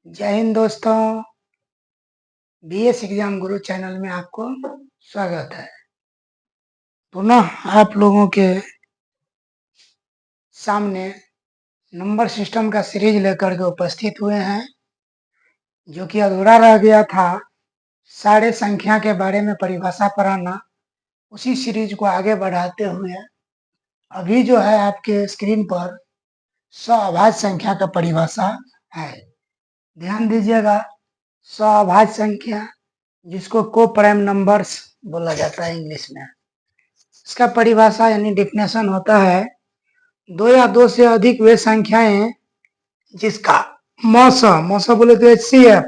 जय हिंद दोस्तों। BS exam गुरु channel में आपको स्वागत है। पुनः आप लोगों के सामने नंबर सिस्टम का सीरीज लेकर के उपस्थित हुए हैं, जो कि अधूरा रह गया था। सारे संख्या के बारे में परिभाषा पढ़ाना, उसी सीरीज को आगे बढ़ाते हुए अभी जो है आपके स्क्रीन पर सअभाज्य संख्या का परिभाषा है। ध्यान दीजिएगा, सअभाज्य संख्या जिसको को प्राइम नंबर्स बोला जाता है इंग्लिश में, इसका परिभाषा यानी डिफिनेशन होता है, दो या दो से अधिक वे संख्याएं जिसका मौसा बोले तो HCF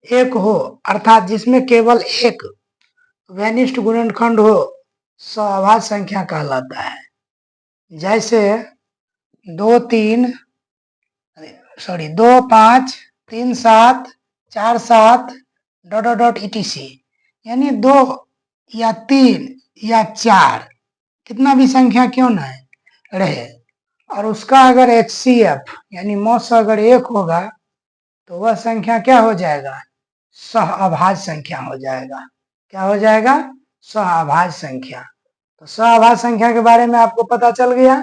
एक हो, अर्थात जिसमें केवल एक वैनिष्ट गुणनखंड हो, सअभाज्य संख्या कहलाता है। जैसे 2 5 3 7 4 7 ... etc, यानी 2 या 3 या 4 कितना भी संख्या क्यों ना रहे, और उसका अगर HCF यानी मौसा अगर एक होगा तो वह संख्या क्या हो जाएगा, सअभाज्य संख्या हो जाएगा। क्या हो जाएगा, सअभाज्य संख्या। तो सअभाज्य संख्या के बारे में आपको पता चल गया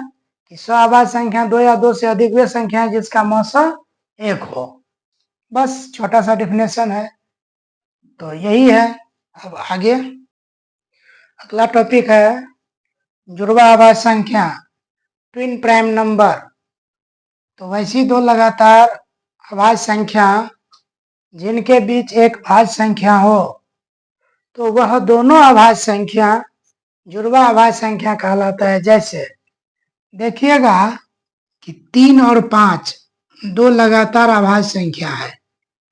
कि सअभाज्य संख्या दो या दो से अधिक वे संख्या है जिसका मौसा एक हो। बस छोटा सा डिफिनेशन है, तो यही है। अब आगे अगला टॉपिक है जुड़वा अभाज्य संख्या, ट्विन प्राइम नंबर। तो वैसी दो लगातार अभाज्य संख्या जिनके बीच एक भाज्य संख्या हो, तो वह दोनों अभाज्य संख्या जुड़वा अभाज्य संख्या कहलाता है। जैसे देखिएगा कि 3 और 5 दो लगातार अभाज्य संख्या है,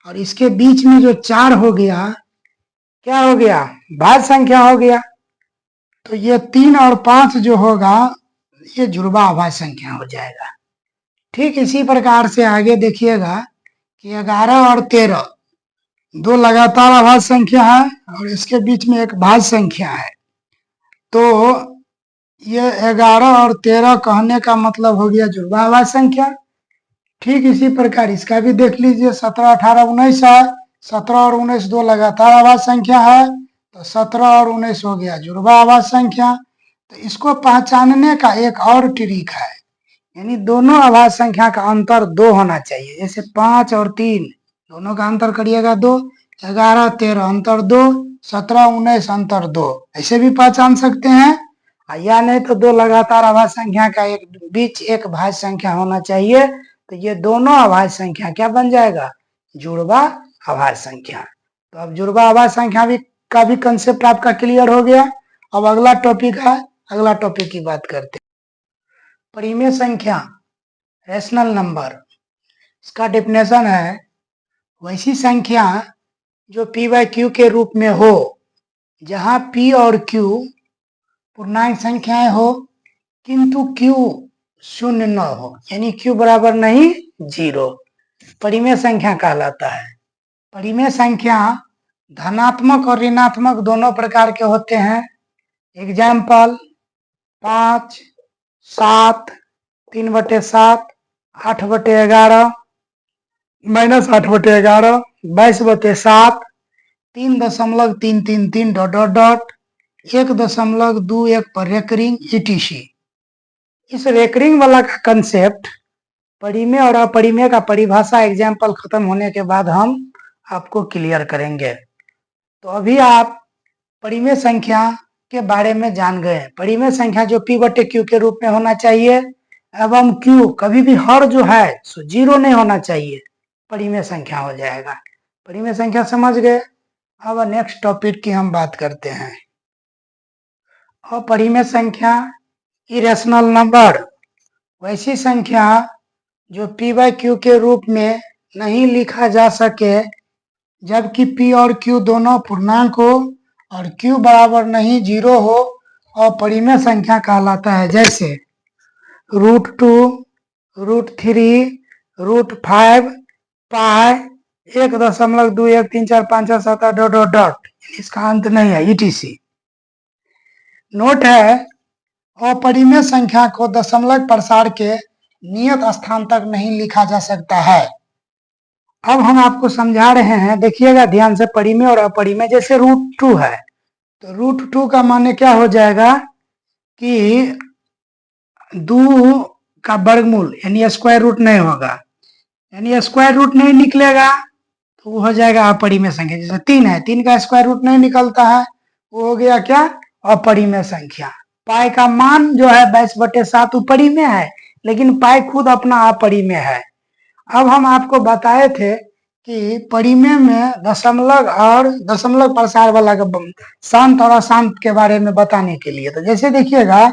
और इसके बीच में जो 4 हो गया, क्या हो गया, भाज्य संख्या हो गया। तो ये 3 और 5 जो होगा ये जुड़वा अभाज्य संख्या हो जाएगा। ठीक इसी प्रकार से आगे देखिएगा कि 11 और 13 दो लगातार अभाज्य संख्या है, और इसके बीच में एक भाज्य संख्या है। तो ये 11 और 13 कहने का मतलब हो गया जुड़वा अभाज्य संख्या। ठीक इसी प्रकार इसका भी देख लीजिए, 17 18 19 है, 17 और 19 दो लगातार अभाज्य संख्या है, तो 17 और 19 हो गया जुड़वा अभाज्य संख्या। तो इसको पहचानने का एक और ट्रिक है, यानी दोनों अभाज्य संख्या का अंतर 2 होना चाहिए। जैसे 5 और 3 दोनों का अंतर करिएगा 2, 11 13 अंतर 2, 17 19 अंतर 2, ऐसे भी पहचान सकते हैं। या नहीं तो दो लगातार अभाज्य संख्या का एक बीच एक भाज्य संख्या होना चाहिए, तो ये दोनों अभाज्य संख्या क्या बन जाएगा, जुड़वा अभाज्य संख्या। तो अब जुड़वा अभाज्य संख्या का भी कंसेप्ट आपका क्लियर हो गया। अब अगला टॉपिक है, अगला टॉपिक की बात करते हैं, परिमेय संख्या, रैशनल नंबर। इसका डेफिनेशन है, वैसी संख्या जो p/q के रूप में हो, जहां p और q पूर्णांक संख्याएं हो किंतु q शून्य न हो, यानी q बराबर नहीं 0, परिमेय संख्या कहलाता है। परिमेय संख्या धनात्मक और ऋणात्मक दोनों प्रकार के होते हैं। एग्जाम्पल 5 7 3/7 8/11 -8/11 22/7 3.333 ... 1.21 पर रेकरिंग etc। इस रेकरिंग वाला का कंसेप्ट परिमेय और अपरिमेय का परिभाषा एग्जाम्पल खत्म होने के बाद हम आपको क्लियर करेंगे। तो अभी आप परिमेय संख्या के बारे में जान गए। परिमेय संख्या जो p/q के रूप में होना चाहिए, एवं q कभी भी हर जो है सो 0 नहीं होना चाहिए, परिमेय संख्या हो जाएगा। परिमेय संख्या समझ गए। अब नेक्स्ट टॉपिक की हम बात करते हैं, अपरिमेय संख्या, इरेशनल नंबर। वैसी संख्या जो p/q के रूप में नहीं लिखा जा सके, जबकि p और q दोनों पूर्णांक हो और q बराबर नहीं 0 हो, अपरिमेय संख्या कहलाता है। जैसे √2 √3 √5 पाई 1.213456 ... इसका अंत नहीं है etc। नोट है, अपरिमेय संख्या को दशमलव प्रसार के नियत स्थान तक नहीं लिखा जा सकता है। अब हम आपको समझा रहे हैं, देखिएगा ध्यान से, परिमेय और अपरिमेय। जैसे √2 है तो √2 का माने क्या हो जाएगा कि 2 का वर्गमूल यानी स्क्वायर रूट नहीं होगा, यानी स्क्वायर रूट नहीं निकलेगा तो वो हो जाएगा अपरिमेय संख्या। जैसे 3 है, 3 का स्क्वायर रूट नहीं निकलता है, वो हो गया क्या, अपरिमेय संख्या। पाई का मान जो है 22/7 अपरिमेय है, लेकिन पाई खुद अपना अपरिमेय है। अब हम आपको बताए थे कि परिमेय में दशमलव और दशमलव प्रसार वाला शांत और अशांत के बारे में बताने के लिए, तो जैसे देखिएगा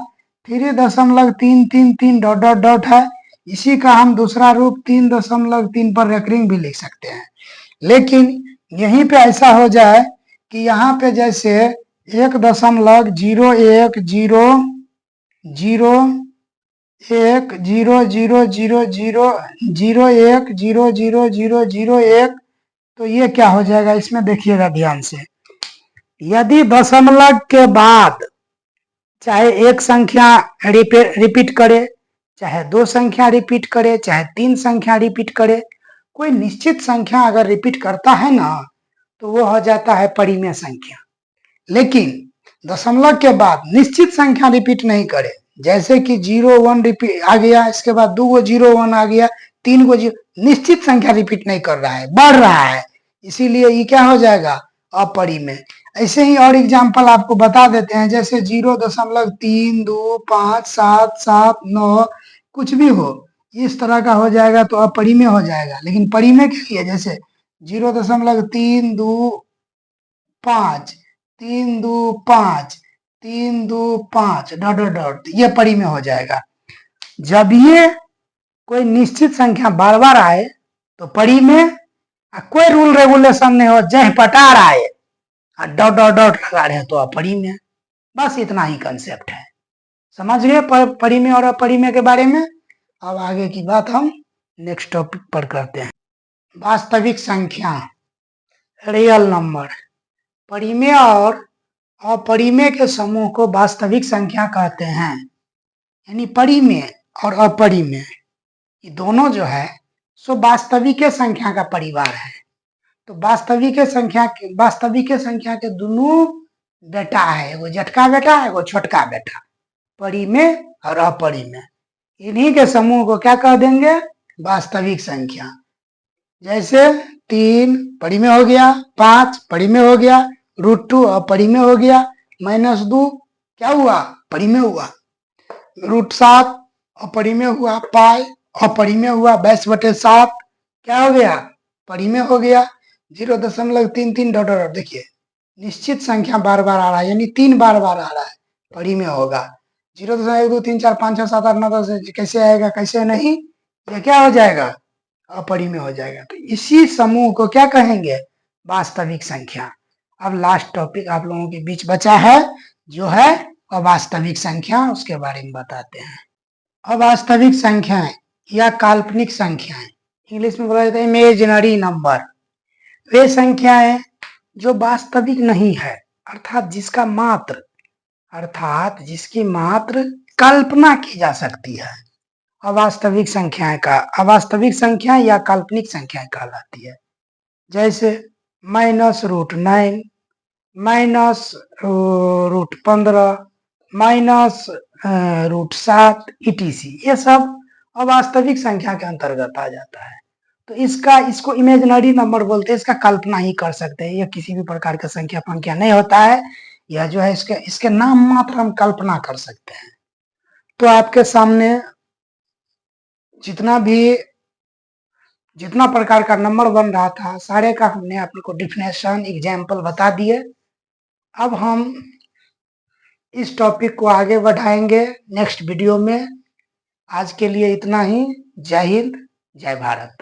3.333 डॉट डॉट डॉट है, इसी का हम दूसरा रूप 3.3 पर रेकरिंग भी लिख सकते हैं। लेकिन यहीं पे ऐसा हो जाए कि यहाँ पे जैसे 1.01001000001, तो ये क्या हो जाएगा, इसमें देखिएगा ध्यान से। यदि दशमलव के बाद चाहे एक संख्या रिपीट करे, चाहे 2 संख्या रिपीट करे, चाहे 3 संख्या रिपीट करे, कोई निश्चित संख्या अगर रिपीट करता है ना तो वो हो जाता है परिमेय संख्या। लेकिन दशमलव के बाद निश्चित संख्या रिपीट नहीं करे, जैसे कि 0 1 रिपीट आ गया, इसके बाद 2 गो 0 1 आ गया, 3 गो 0, निश्चित संख्या रिपीट नहीं कर रहा है, बढ़ रहा है, इसीलिए ये क्या हो जाएगा, अपरिमेय। ऐसे ही और एग्जाम्पल आपको बता देते हैं, जैसे 0.3257779 कुछ भी हो, इस तरह का हो जाएगा तो अपरिमेय हो जाएगा। लेकिन परिमेय के लिए जैसे 0.325 325 325 डॉट डॉट डॉट, ये परिमेय हो जाएगा। जब ये कोई निश्चित संख्या बार बार आए तो परिमेय, कोई रूल रेगुलेशन नहीं हो, जय पटार आए डॉट डॉट डॉट लगा रहे तो अपरिमेय। बस इतना ही कंसेप्ट है, समझ गए परिमेय और अपरिमेय के बारे में। अब आगे की बात हम नेक्स्ट टॉपिक पर करते हैं। वास्तविक संख्या, रियल नंबर। परिमेय और अपरिमेय के समूह को वास्तविक संख्या कहते हैं। यानी परिमेय और अपरिमेय ये दोनों जो है सो वास्तविक संख्या का परिवार है। तो वास्तविक संख्या के दोनों बेटा है, वो जटका बेटा है, वो छोटका बेटा, परिमेय और अपरिमेय। इन्हीं के समूह को क्या कह देंगे, वास्तविक संख्या। जैसे 3 परिमेय हो गया, 5 परिमेय हो गया, √2 अपरिमेय हो गया, -2 क्या हुआ, परिमेय हुआ, √7 अपरिमेय हुआ, पाई अपरिमेय हुआ, 22/7 क्या हो गया, परिमेय हो गया, 0.33 डॉट डॉट। देखिए निश्चित संख्या बार बार आ रहा है, यानी 3 बार बार आ रहा है, परिमेय होगा। 0.1 2 3 4 5 6 7 8 9 10 कैसे आएगा, कैसे नहीं, ये क्या हो जाएगा, अपरिमेय हो जाएगा। तो इसी समूह को क्या कहेंगे, वास्तविक संख्या। अब लास्ट टॉपिक आप लोगों के बीच बचा है जो है अवास्तविक संख्या, उसके बारे में बताते हैं। अवास्तविक संख्याएं या काल्पनिक संख्याएं, इंग्लिश में बोला जाता है इमेजिनरी नंबर, वे संख्याएं जो वास्तविक नहीं है, अर्थात जिसकी मात्र कल्पना की जा सकती है, अवास्तविक संख्या या काल्पनिक संख्याएं कहलाती है। जैसे -√9, -√15, -√7 etc, ये सब अवास्तविक संख्या के अंतर्गत आ जाता है। तो इसको इमेजिनरी नंबर बोलते हैं, इसका कल्पना ही कर सकते हैं, यह किसी भी प्रकार का संख्या पंख्या नहीं होता है, यह जो है इसके नाम मात्र हम कल्पना कर सकते हैं। तो आपके सामने जितना प्रकार का नंबर बन रहा था, सारे का हमने आपको डिफिनेशन एग्जाम्पल बता दिए। अब हम इस टॉपिक को आगे बढ़ाएंगे नेक्स्ट वीडियो में। आज के लिए इतना ही। जय हिंद, जय भारत।